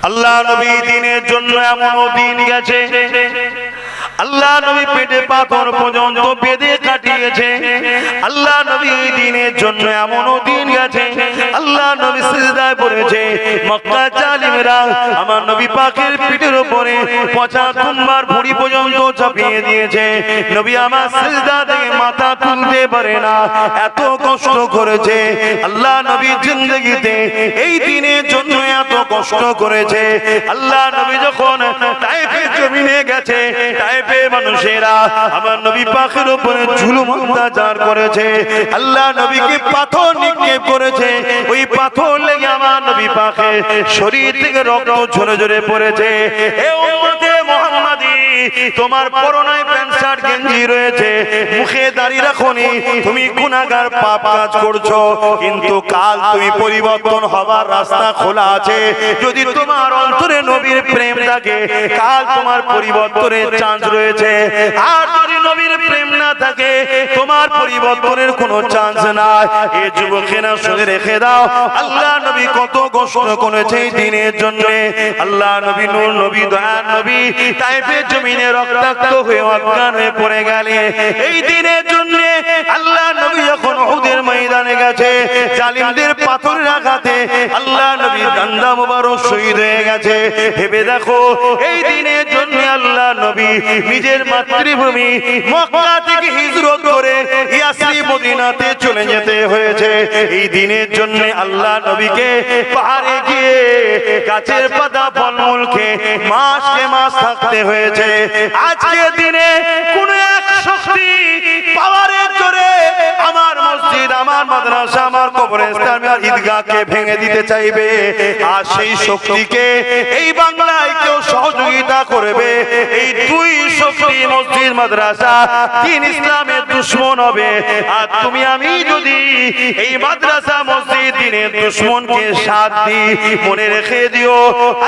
আল্লাহ নবী দিনের জন্য এমন দিন গেছে, আল্লাহ নবী পেটে পাথর পর্যন্ত বেঁধে কাটিয়েছে। আল্লাহ নবী দিনের জন্য এমন দিন গেছে, আল্লাহ নবী সিজদায় পড়েছে। মক্কা জালিমরা আমার নবী পাকের পিঠের উপরে 75 বার ভুঁড়ি পর্যন্ত চাপিয়ে দিয়েছে। নবী আমার সিজদা থেকে মাথা তুলতে পারে না, এত কষ্ট করেছে। আল্লাহ নবী জিন্দেগিতে এই দিনের জন্য এত কষ্ট করেছে। আল্লাহ নবী যখন তায়েফের জমিনে গেছে, তায়েফে মানুষেরা আমার নবী পাকের উপরে জুলুম অত্যাচার করেছে। আল্লাহ নবীকে পাথর নিক্ষেপ করেছে, ওই পাথর লেগে আমার নবী পাকের শরীর থেকে রক্ত ঝরে ঝরে পড়েছে। এ উম্মতে মুহাম্মাদি, তোমার পরনায় প্যান্ট শার্ট গেঞ্জি রয়েছে, মুখে দাড়ি রাখোনি, তুমি গুনাহগার পাপ কাজ করছো, কিন্তু কাল তুমি পরিবর্তন হবার রাস্তা খোলা আছে। যদি তোমার অন্তরে নবীর প্রেম থাকে, কাল তোমার পরিবর্তনের চান্স রয়েছে। আর যদি নবীর প্রেম না থাকে, তোমার পরিবর্তনের কোনো চান্স নাই। এই যুবকেরা শুনে রেখে দাও, আল্লাহ নবী কত কষ্ট করেছে এই দিনের জন্য। আল্লাহ নবী নূর নবী দয়ার নবী তায়েফের জমিনে রক্তাক্ত হয়ে অজ্ঞান হয়ে পড়ে গেলে এই দিনের জন্য। আল্লাহ নবী যখন উহুদের ময়দানে গেছে, জালিমদের পাথরের আঘাতে আল্লাহ নবী ডান্ডা মোবারক শহীদ হয়ে গেছে। ভেবে দেখো, এই দিনের জন্য আল্লাহ নবী নিজের মাতৃভূমি মক্কা থেকে হিজরত করে ইয়াসরিব মদিনাতে চলে যেতে হয়েছে। এই দিনের জন্য আল্লাহ নবীকে পাহাড়ে গিয়ে গাছের পাতা ফলমূল খেয়ে মাসে মাস থাকতে হয়েছে। আজকের দিনে কোন এক শক্তি পাওয়ারের জোরে আমার মসজিদ, আমার মাদ্রাসা, আমার কবরস্থান, আমার ঈদগাহকে ভেঙে দিতে চাইবে। আর সেই শক্তিকে এই বাংলায় কেউ সহযোগিতা করবে, এই দুই শক্তি মসজিদ মাদ্রাসা দ্বীন ইসলামের দুশমন হবে। আর তুমি আমি যদি এই মাদ্রাসা মসজিদ দ্বীনের দুশমনকে সাথ দিই, মনে রেখে দিও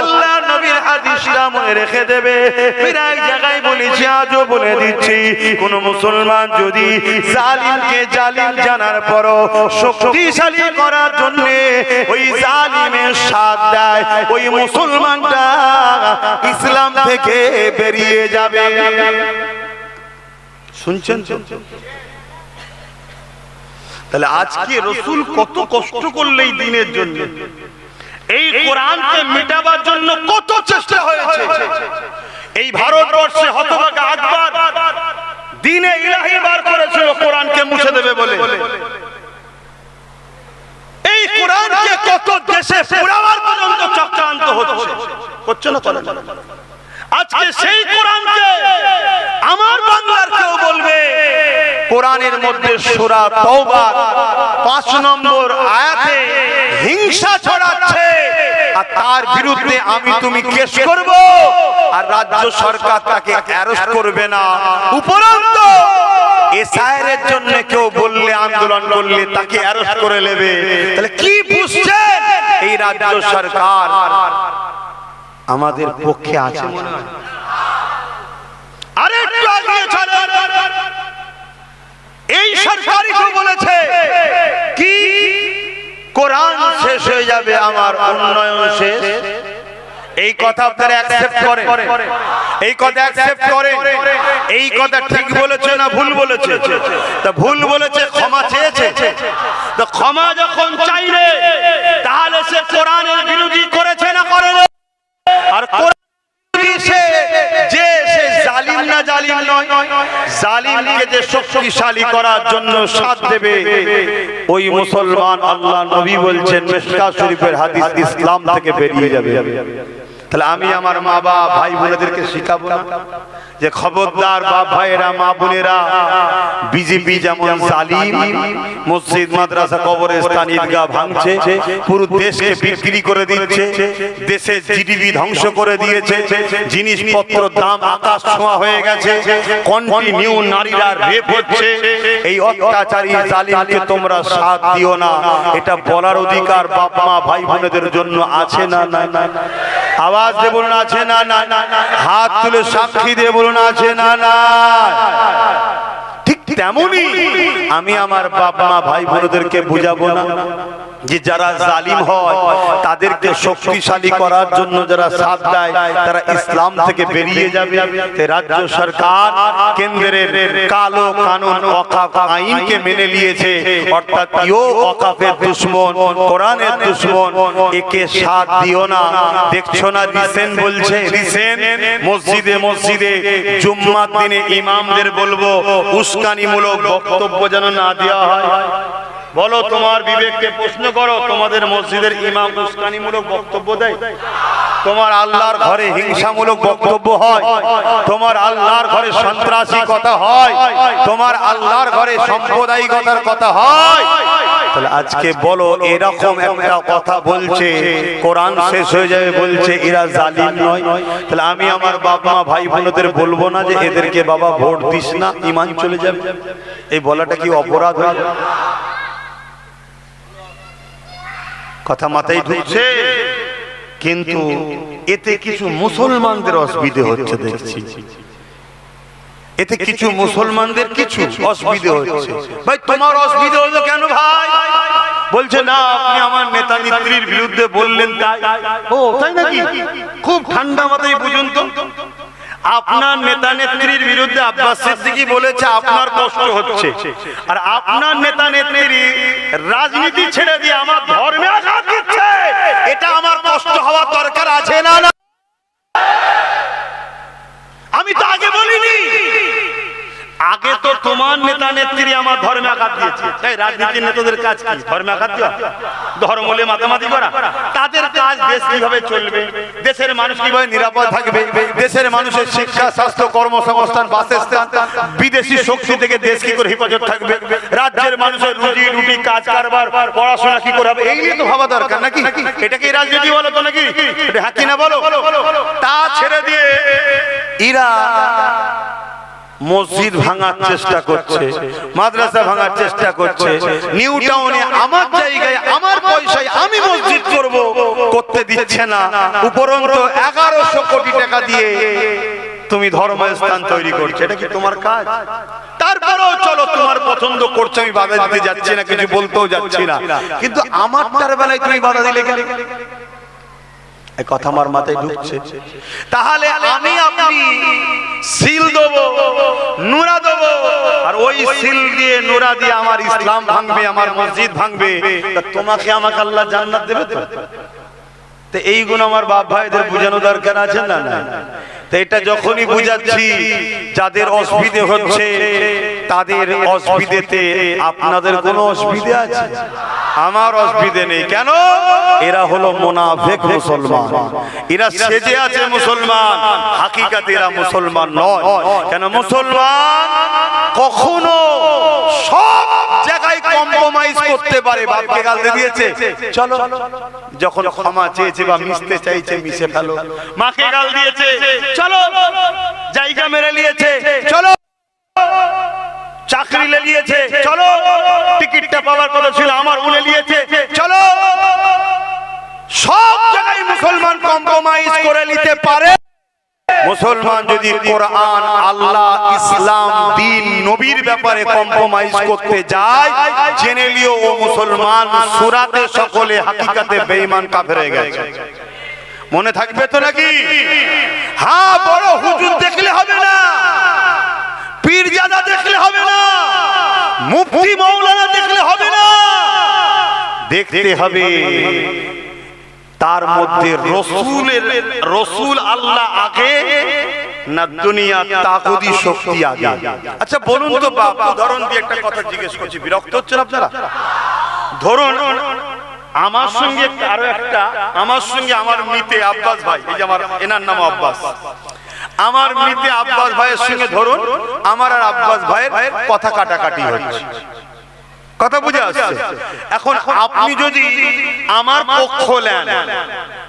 আল্লাহ নবীর হাদিসটা মনে রেখে দেবে। প্রায় জায়গায় বলেছি, আজও বলে দিচ্ছি, কোন মুসলমান যদি জালিমকে জালিম জানার পরও শক্তিশালী করার জন্য ওই জালিমের সাথ দেয়, ওই মুসলমানটা ইসলাম থেকে বেরিয়ে যাবে। শুনছেন? তাহলে আজকে রাসূল কত কষ্ট করলে এই দিনের জন্য, এই কোরআনকে মেটাবার জন্য কত চেষ্টা হয়েছে। এই ভারতবর্ষে হতভাগা আকবর দ্বীনে ইলাহি বার করেছিল কোরআনকে মুছে দেবে বলে। এই কোরআনকে কত দেশে পুরাবার পর্যন্ত চক্রান্ত হচ্ছে না। আজকে সেই কোরআনকে আমার বাংলার কেউ বলবে কোরআনের মধ্যে সূরা তাওবা 5 নম্বর আয়াতে হিংসা ছড়াচ্ছে, আর তার বিরুদ্ধে আমি তুমি কেস করব, আর রাজ্য সরকার তাকে অ্যারেস্ট করবে না। উপরন্তু এসআইয়ের জন্য কেউ বললে, আন্দোলন করলে তাকে অ্যারেস্ট করে নেবে। তাহলে কি বুঝছেন এই রাজ্য সরকার আমাদের পক্ষে আছে মনে হয়? আরে একটু আগে চলেন, এই সরকারই তো বলেছে কি কোরআন শেষ হয়ে যাবে, আমার উন্নয়ন শেষ। এই কথা আপনারা অ্যাকসেপ্ট করেন? এই কথা অ্যাকসেপ্ট করেন? এই কথা ঠিক বলেছে না ভুল বলেছে? তা ভুল বলেছে, ক্ষমা চেয়েছে। তো ক্ষমা যখন চাইলে, তাহলে সে কোরআনের বিরোধী করেছে না করেনি? আর কোরআন সে জালিম না জালিম নয়, জালিমকে যে শক্তিশালী করার জন্য সাথ দেবে ওই মুসলমান, আল্লাহ নবী বলছেন মিশকাত শরীফের হাদিস, ইসলাম থেকে বেরিয়ে যাবে। তাহলে আমি আমার মা বাবা ভাই বোনেদেরকে শিখাবো না যে খবরদার বাপ ভাইয়েরা, মা বোনেরা, বিজেপি যেমন জালিম মসজিদ মাদ্রাসা কবরস্থান ঈদগাহ ভাঙছে, পুরো দেশকে বিক্রি করে দিচ্ছে, দেশের জিডিপি ধ্বংস করে দিয়েছে, জিনিসপত্র দাম আকাশ ছোঁয়া হয়ে গেছে, কন্টিনিউ নারীরা রেপ হচ্ছে। এই অত্যাচারী জালিমকে তোমরা সাথ দিও না, এটা বলার অধিকার বাপ মা ভাই বোনেদের জন্য আছে না? না আওয়াজ দিয়ে বলুন আছে না? না হাত তুলে সাক্ষী দিয়ে বলুন আছে না? না ঠিক তেমনি আমি আমার বাপ মা ভাই বোনদেরকে বুঝাবো না যে যারা জালিম হয় তাদেরকে শক্তিশালী করার জন্য যারা সাথ দেয় তারা ইসলাম থেকে বেরিয়ে যাবে। রাজ্য সরকার কেন্দ্রের কালো কানুন ওয়াকফ আইনকে মেনে নিয়েছে, অর্থাৎ ইও ওয়াকফের দুশমন, কোরআনের দুশমন, একে সাথ দিও না। দেখছো না রিসেন্ট বলছে, রিসেন্ট মসজিদে মসজিদে জুম্মার দিনে ইমামদের বলবো উস্কানিমূলক বক্তব্য যেন না দেওয়া হয়। বলো, তোমার বিবেককে প্রশ্ন করো, তোমাদের মসজিদের ইমাম উস্কানিমূলক বক্তব্য দেয়? তোমার আল্লাহর ঘরে হিংসামূলক বক্তব্য হয়? তোমার আল্লাহর ঘরে সন্ত্রাসী কথা হয়? তোমার আল্লাহর ঘরে সাম্প্রদায়িকতার কথা হয়? তাহলে আজকে বলো, এরকম একটা কথা বলছে, কোরআন শেষ হয়ে যাবে বলছে এরা জালিম নয়, তাহলে আমি আমার বাপ মা ভাই বোনদের বলবো না যে এদেরকে বাবা ভোট দিস না, ঈমান চলে যাবে? এই বলাটা কি অপরাধ হয়? কথা মাথায় ঢুকছে? কিন্তু এতে কিছু মুসলমানদের অসুবিধে হচ্ছে দেখছি, এতে কিছু মুসলমানদের কিছু অসুবিধে হচ্ছে। ভাই তোমার অসুবিধা হলো কেন ভাই? বলছে না আপনি আমার নেতা নেত্রীর বিরুদ্ধে বললেন তাই। ও তাই নাকি? খুব ঠান্ডা মাথায় বুঝুন তো, আপনার নেতা নেত্রীর বিরুদ্ধে আব্বাস সিদ্দিকী বলেছে আপনার কষ্ট হচ্ছে, আর আপনার নেতা নেত্রী রাজনীতি ছেড়ে দিয়ে আমার ধর্মে আঘাত দিচ্ছে, এটা আমার কষ্ট হওয়ার দরকার আছে না? না, আমি তো আগে বলিনি। আগে তো তোমার নেতা নেত্রী আমার ধর্মে আঘাত দিয়েছে। তাই রাজনীতির নেতাদের কাজ কি? ধর্মে আঘাত দেওয়া, ধর্ম বলে মাতামাতি করা? তাদের কাজ দেশ কিভাবে চলবে, দেশের মানুষ কিভাবে নিরাপদ থাকবে, দেশের মানুষের শিক্ষা, স্বাস্থ্য, কর্মসংস্থান, বাসস্থান, বিদেশি শক্তি থেকে দেশ কি করে হেফাজত থাকবে, রাজ্যের মানুষের রুজি রুটি, কাজ কারবার, পড়াশোনা কি করে হবে, এই নিয়ে তো ভাবা দরকার নাকি? এটা কি রাজনীতি বলো তো নাকি? এটা হ্যাঁ কিনা বলো? তা ছেড়ে দিয়ে এরা মসজিদ ভাঙার চেষ্টা করছে, মাদ্রাসা ভাঙার চেষ্টা করছে, নিউ টাউনে আমার জায়গায় আমার পয়সায় আমি মসজিদ করব, করতে দিচ্ছে না। উপরন্তু 1100 কোটি টাকা দিয়ে তুমি ধর্মস্থান তৈরি করছো, এটা কি তোমার কাজ? তারপরেও চলো তোমার পছন্দ করছো, আমি বাধা দিতে যাচ্ছি না, কিছু বলতেও যাচ্ছি না, কিন্তু আমারটার বেলায় তুমি বাধা দিলে কেন? এই কথা আমার মাথায় ঢুকছে। তাহলে আমি আপনি সিল দেবো, নুরা দেবো, আর ওই সিল দিয়ে নুরা দিয়ে আমার ইসলাম ভাঙবে, আমার মসজিদ ভাঙবে, তোমাকে আমাকে আল্লাহ জান্নাত দেবে তো? তো এইগুলো আমার বাপ ভাইদের বুঝানো দরকার আছে না? না, তো এটা যখনই বুঝাচ্ছি যাদের অসুবিধে হচ্ছে তাদের অসুবিধেতে আপনাদের কোনো অসুবিধে আছে? আমার অসুবিধে নেই। কেন? এরা হলো মুনাফিক মুসলমান, এরা সেজে আছে মুসলমান, হাকিকাতে এরা মুসলমান নয়। কেন? মুসলমান কখনো সব জায়গায় কম্প্রোমাইজ করতে পারে। বাপকে গালতে দিয়েছে, চলো, যখন ক্ষমা চেয়েছে বা মিশতে চাইছে মিশে ফেলো। মাকে গাল দিয়েছে, চলো, জায়গা মেরে নিয়েছে, চলো, চাকরি ले নিয়েছে, চলো, টিকিটটা পাওয়ার কথা ছিল আমার উনি নিয়েছে, চলো। সব জায়গায় মুসলমান কম্প্রোমাইজ করে নিতে পারে। মুসলমান যদি কোরআন, আল্লাহ, ইসলাম, দ্বীন, নবীর ব্যাপারে কম্প্রোমাইজ করতে যায়, জেনে লিও ও মুসলমান সূরাতে সকলে হাকিকাতে বেঈমান কাফের হয়ে গেছে। মনে থাকবে তো নাকি? হ্যাঁ, বড় হুজুর দেখলে হবে না, পীরজাদা দেখলে হবে না, মুফতি মাওলানা দেখলে হবে না, দেখতে হবে তার মধ্যে রসুল আল্লাহ আগে না দুনিয়া তাগুতি শক্তি আগে? আচ্ছা বলুন তো বাপ, উদাহরণ দিয়ে একটা কথা জিজ্ঞেস করছি, বিরক্ত হচ্ছেন আপনারা? ধরুন আমার সঙ্গে আরো একটা, আমার সঙ্গে আমার মিতে আব্বাস ভাই, এই যে আমার এনার নাম আব্বাস, আমার মিতে আব্বাস ভাইয়ের সঙ্গে ধরুন আমার আর আব্বাস ভাইয়ের কথা কাটাকাটি হচ্ছে, কথা বুঝে আসছে? এখন আপনি যদি আমার পক্ষ নেন,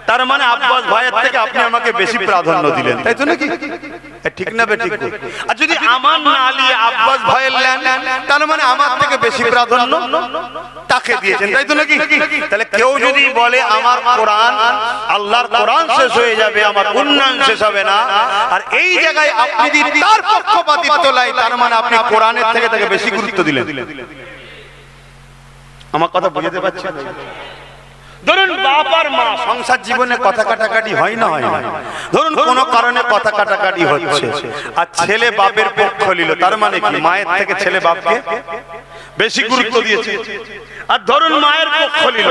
তার মানে আব্বাস ভাইয়ের থেকে আপনি আমাকে বেশি প্রাধান্য দিলেন, তাই তো নাকি? ঠিক না বেঠিক? আর যদি আমার না নিয়ে আব্বাস ভাইয়ের নেন, তার মানে আমার থেকে বেশি প্রাধান্য তাকে দিয়েছেন, তাই তো নাকি? তাহলে কেউ যদি বলে আমার কোরআন, আল্লাহর কোরআন শেষ হয়ে যাবে, আমার উন্নয়ন শেষ হবে না, আর এই জায়গায় আপনি যদি তার পক্ষপাতিত্ব লাই, তার মানে আপনি কোরআনের থেকে তাকে বেশি গুরুত্ব দিলেন। আমার কথা বুঝতে পারছেন? ধরুন বাপ আর মা সংসার জীবনে কথা কাটাকাটি হয় না, হয় না। ধরুন কোনো কারণে কথা কাটাকাটি হচ্ছে, আর ছেলে বাপের পক্ষ নিল, তার মানে কি মায়ের থেকে ছেলে বাপকে বেশি গুরুত্ব দিয়েছে। আর ধরুন মায়ের পক্ষ নিল,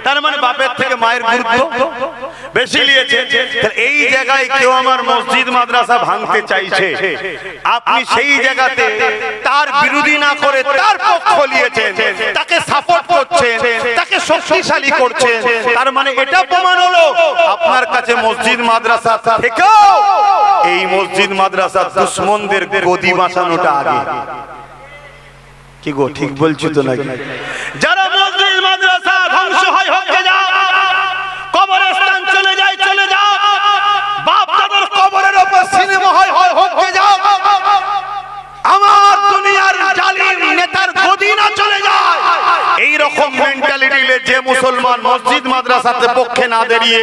তার মানে বাপের থেকে মায়ের গুরুত্ব বেশি নিয়েছে। এই জায়গায় কেউ আমার মসজিদ মাদ্রাসা ভাঙতে চাইছে, আপনি সেই জায়গাতে তার বিরোধী না করে তার পক্ষ নিয়েছেন, তাকে সাপোর্ট করছেন, তাকে শক্তিশালী করছেন, তার মানে এটা প্রমাণ হলো আপনার কাছে মসজিদ মাদ্রাসা থেকেও এই মসজিদ মাদ্রাসা দুশমনদের গদি বাঁচানোটা আগে। কি গো, ঠিক বলছি তো নাকি? যারা মসজিদ মাদ্রাসা ধ্বংস হয় হয়ে যাও, কবরস্থান চলে যায় চলে যাও, বাপ দাদার কবরের উপর সিনেমা হয় হয়ে যাও, আমার দুনিয়ার জালিম নেতার গদি না চলে যায়, এই রকম মেন্টালিটি নিয়ে যে মুসলমান মসজিদ মাদ্রাসাতে পক্ষে না দাঁড়িয়ে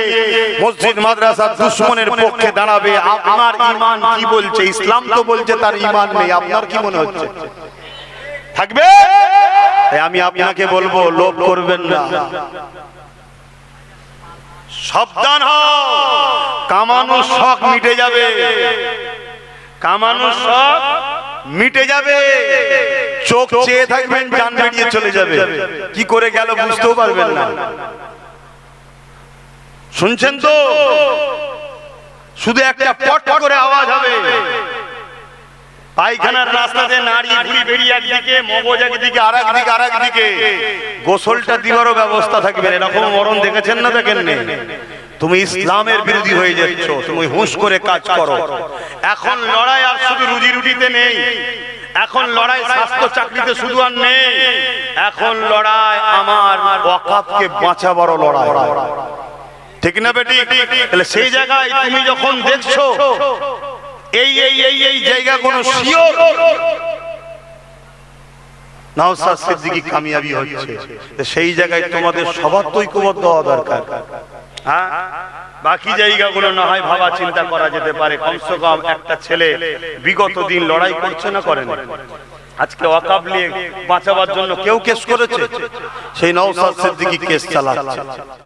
মসজিদ মাদ্রাসার দুশমনের পক্ষে দাঁড়াবে, আপনার ঈমান কি বলছে? ইসলাম তো বলছে তার ঈমান নেই, আপনার কি মনে হচ্ছে থাকবে? আমি আপনাকে বলবো, লোভ করবেন না, সাবধান হও, কামানোর শখ মিটে যাবে, কামানোর শখ মিটে যাবে, চোখ চেয়ে থাকবেন জান বেরিয়ে চলে যাবে, কি করে গেল বুঝতেও পারবেন না। শুনছেন তো? শুধু একটা পট করে আওয়াজ হবে, পায়খানার রাস্তাতে নাড়ি ঘুরি বেরিয়ে একদিকে, মগজ একদিকে, আর একদিকে গোসলটা দিবারও ব্যবস্থা থাকবে। এরকম মরণ দেখেছেন না? দেখেন না? তুমি ইসলামের বিরোধী হয়ে যাচ্ছ, তুমি হুঁশ করে কাজ করো। এখন লড়াই আর শুধু রুজি রুটিতে নেই, এখন লড়াই স্বাস্থ্য চাকরিতে শুধু আর নেই, এখন লড়াই আমার ওয়াকাফকে বাঁচাবার লড়াই, ঠিক না বেটি? তাহলে সেই জায়গায় তুমি যখন দেখছো এই জায়গাগুলো শিওর নওশাদ সিদ্দিকী কামিয়াবি হচ্ছে, সেই জায়গায় তোমাদের সবার তো ঐক্যবদ্ধ হওয়া দরকার। হ্যাঁ, বাকি জায়গাগুলো না হয় ভাবা চিন্তা করা যেতে পারে, কমসে কম একটা ছেলে বিগত দিন লড়াই করছে না, করেন? আজকে ওয়াকাফ নিয়ে বাঁচাবার জন্য কেউ কেস করেছে? সেই নওশাদ সিদ্দিকী কেস চালাচ্ছে।